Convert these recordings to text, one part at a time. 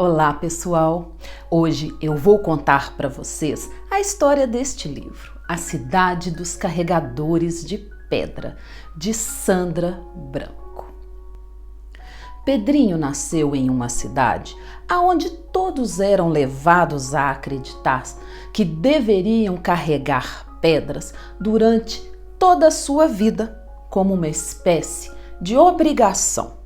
Olá, pessoal! Hoje eu vou contar para vocês a história deste livro, A Cidade dos Carregadores de Pedra, de Sandra Branco. Pedrinho nasceu em uma cidade onde todos eram levados a acreditar que deveriam carregar pedras durante toda a sua vida, como uma espécie de obrigação.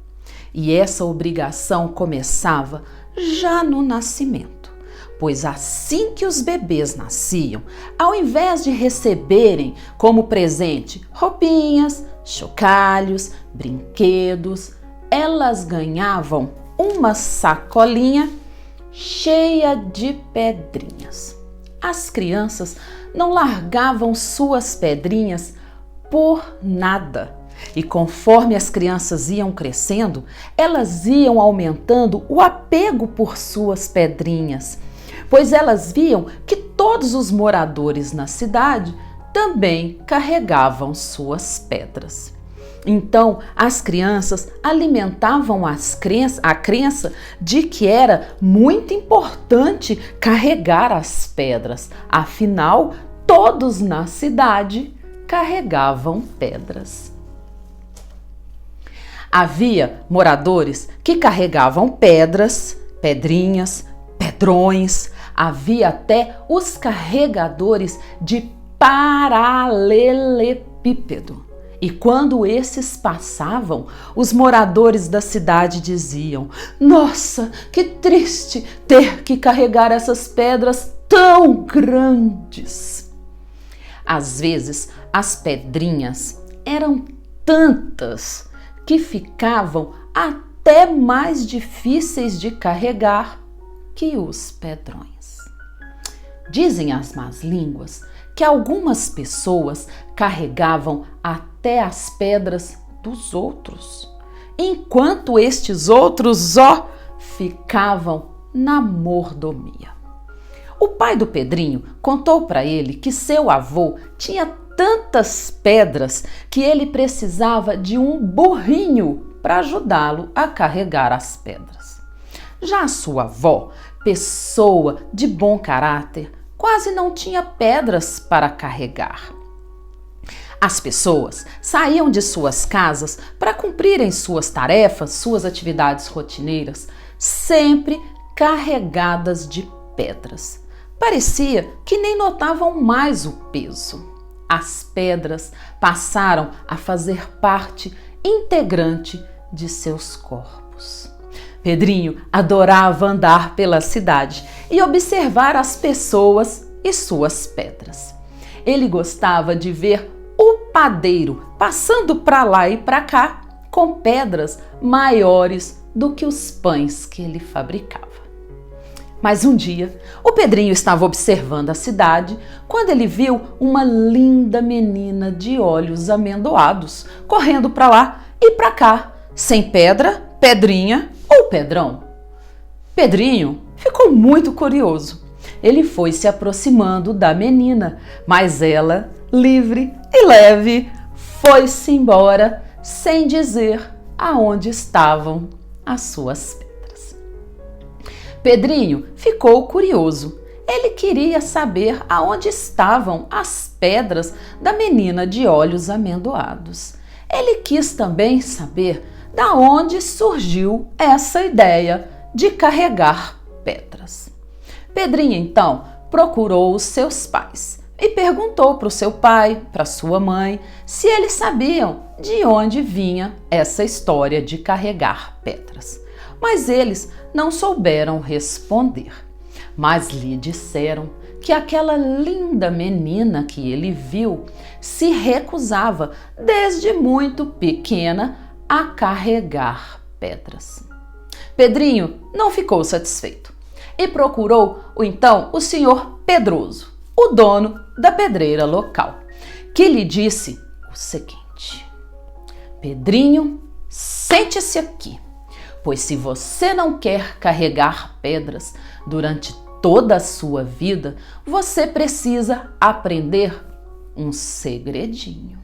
E essa obrigação começava já no nascimento, pois assim que os bebês nasciam, ao invés de receberem como presente roupinhas, chocalhos, brinquedos, elas ganhavam uma sacolinha cheia de pedrinhas. As crianças não largavam suas pedrinhas por nada. E conforme as crianças iam crescendo, elas iam aumentando o apego por suas pedrinhas, pois elas viam que todos os moradores na cidade também carregavam suas pedras. Então, as crianças alimentavam a crença de que era muito importante carregar as pedras, afinal, todos na cidade carregavam pedras. Havia moradores que carregavam pedras, pedrinhas, pedrões, havia até os carregadores de paralelepípedo. E quando esses passavam, os moradores da cidade diziam: "Nossa, que triste ter que carregar essas pedras tão grandes!" Às vezes, as pedrinhas eram tantas que ficavam até mais difíceis de carregar que os pedrões. Dizem as más línguas que algumas pessoas carregavam até as pedras dos outros, enquanto estes outros ficavam na mordomia. O pai do Pedrinho contou para ele que seu avô tinha tantas pedras que ele precisava de um burrinho para ajudá-lo a carregar as pedras. Já a sua avó, pessoa de bom caráter, quase não tinha pedras para carregar. As pessoas saíam de suas casas para cumprirem suas tarefas, suas atividades rotineiras, sempre carregadas de pedras. Parecia que nem notavam mais o peso. As pedras passaram a fazer parte integrante de seus corpos. Pedrinho adorava andar pela cidade e observar as pessoas e suas pedras. Ele gostava de ver o padeiro passando para lá e para cá com pedras maiores do que os pães que ele fabricava. Mas um dia, o Pedrinho estava observando a cidade quando ele viu uma linda menina de olhos amendoados correndo para lá e para cá, sem pedra, pedrinha ou pedrão. Pedrinho ficou muito curioso. Ele foi se aproximando da menina, mas ela, livre e leve, foi-se embora sem dizer aonde estavam as suas pedras. Pedrinho ficou curioso. Ele queria saber aonde estavam as pedras da menina de olhos amendoados. Ele quis também saber da onde surgiu essa ideia de carregar pedras. Pedrinho então procurou os seus pais e perguntou para o seu pai, para sua mãe, se eles sabiam de onde vinha essa história de carregar pedras. Mas eles não souberam responder. Mas lhe disseram que aquela linda menina que ele viu se recusava desde muito pequena a carregar pedras. Pedrinho não ficou satisfeito e procurou então o senhor Pedroso, o dono da pedreira local, que lhe disse o seguinte: "Pedrinho, sente-se aqui, pois se você não quer carregar pedras durante toda a sua vida, você precisa aprender um segredinho.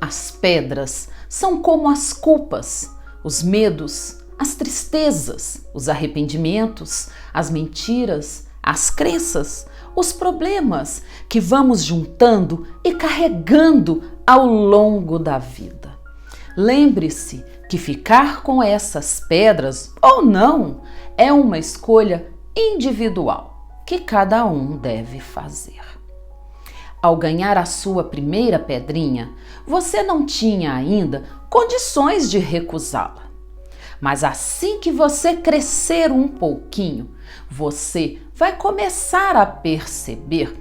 As pedras são como as culpas, os medos, as tristezas, os arrependimentos, as mentiras, as crenças, os problemas que vamos juntando e carregando ao longo da vida. Lembre-se que ficar com essas pedras ou não é uma escolha individual que cada um deve fazer. Ao ganhar a sua primeira pedrinha, você não tinha ainda condições de recusá-la. Mas assim que você crescer um pouquinho, você vai começar a perceber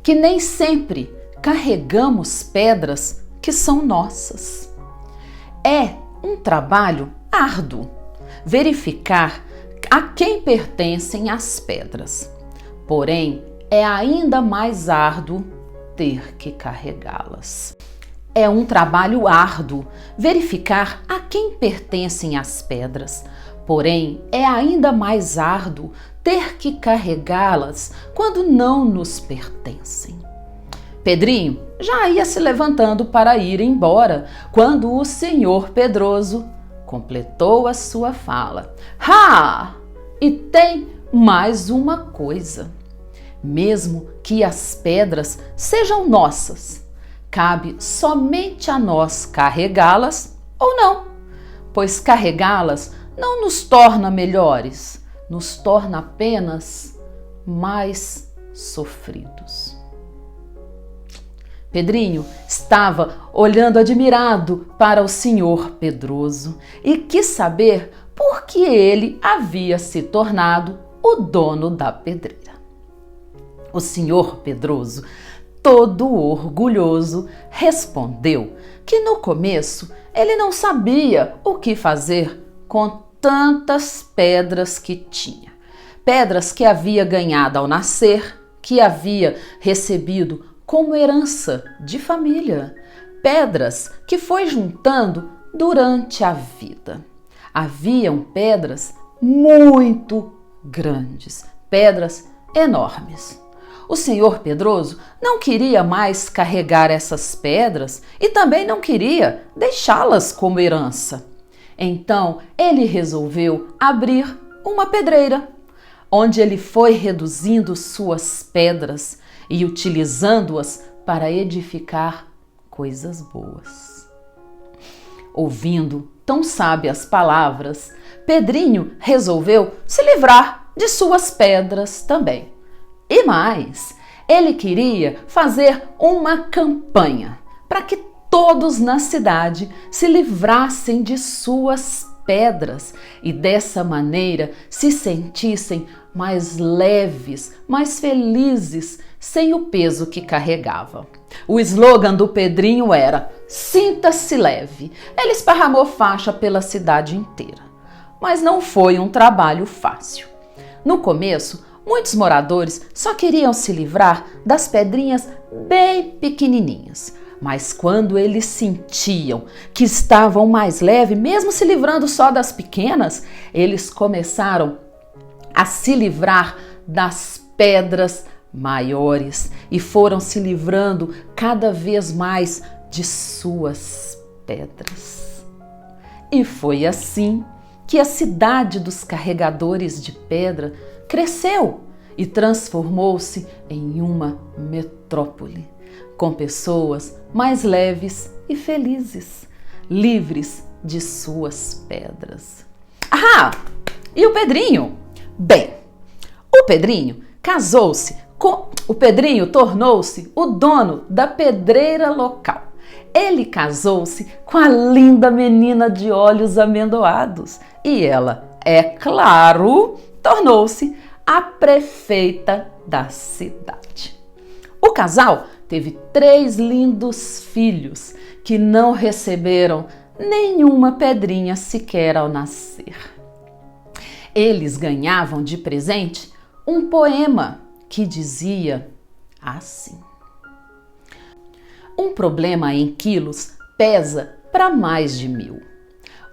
que nem sempre carregamos pedras que são nossas. É um trabalho árduo verificar a quem pertencem as pedras. Porém, é ainda mais árduo ter que carregá-las. É um trabalho árduo verificar a quem pertencem as pedras, porém é ainda mais árduo ter que carregá-las quando não nos pertencem. Pedrinho já ia se levantando para ir embora quando o senhor Pedroso completou a sua fala. E tem mais uma coisa. Mesmo que as pedras sejam nossas, cabe somente a nós carregá-las ou não, pois carregá-las não nos torna melhores, nos torna apenas mais sofridos. Pedrinho estava olhando admirado para o senhor Pedroso e quis saber por que ele havia se tornado o dono da pedreira. O senhor Pedroso, todo orgulhoso, respondeu que no começo ele não sabia o que fazer com tantas pedras que tinha. Pedras que havia ganhado ao nascer, que havia recebido como herança de família. Pedras que foi juntando durante a vida. Haviam pedras muito grandes, pedras enormes. O senhor Pedroso não queria mais carregar essas pedras e também não queria deixá-las como herança. Então ele resolveu abrir uma pedreira, onde ele foi reduzindo suas pedras e utilizando-as para edificar coisas boas. Ouvindo tão sábias palavras, Pedrinho resolveu se livrar de suas pedras também. E mais, ele queria fazer uma campanha para que todos na cidade se livrassem de suas pedras e dessa maneira se sentissem mais leves, mais felizes, sem o peso que carregava. O slogan do Pedrinho era: "Sinta-se leve". Ele esparramou faixa pela cidade inteira. Mas não foi um trabalho fácil. No começo, muitos moradores só queriam se livrar das pedrinhas bem pequenininhas. Mas quando eles sentiam que estavam mais leves, mesmo se livrando só das pequenas, eles começaram a se livrar das pedras maiores e foram se livrando cada vez mais de suas pedras. E foi assim que a cidade dos carregadores de pedra cresceu e transformou-se em uma metrópole, com pessoas mais leves e felizes, livres de suas pedras. E o Pedrinho? Bem, o Pedrinho tornou-se o dono da pedreira local. Ele casou-se com a linda menina de olhos amendoados e ela, é claro, tornou-se a prefeita da cidade. O casal teve 3 lindos filhos que não receberam nenhuma pedrinha sequer ao nascer. Eles ganhavam de presente um poema que dizia assim: um problema em quilos pesa para mais de 1000.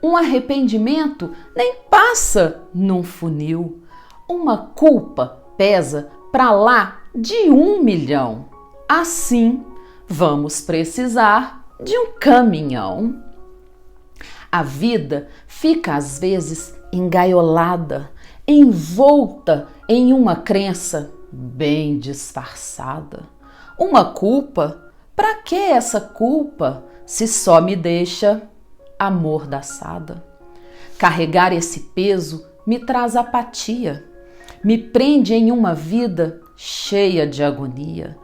Um arrependimento nem passa num funil. Uma culpa pesa para lá de 1 milhão. Assim, vamos precisar de um caminhão. A vida fica às vezes engaiolada, envolta em uma crença bem disfarçada. Uma culpa? Para que essa culpa se só me deixa amordaçada? Carregar esse peso me traz apatia, me prende em uma vida cheia de agonia.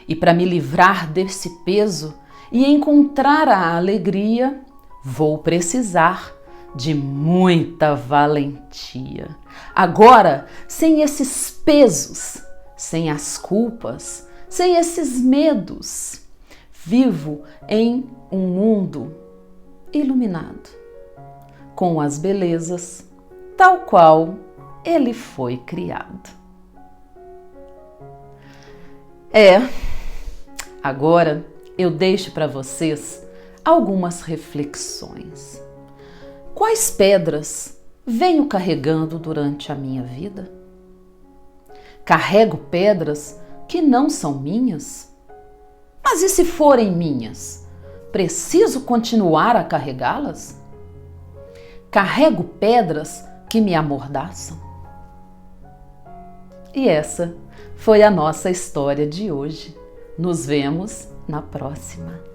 E para me livrar desse peso e encontrar a alegria, vou precisar de muita valentia. Agora, sem esses pesos, sem as culpas, sem esses medos, vivo em um mundo iluminado, com as belezas tal qual ele foi criado. Agora eu deixo para vocês algumas reflexões. Quais pedras venho carregando durante a minha vida? Carrego pedras que não são minhas? Mas e se forem minhas? Preciso continuar a carregá-las? Carrego pedras que me amordaçam? E essa foi a nossa história de hoje. Nos vemos na próxima.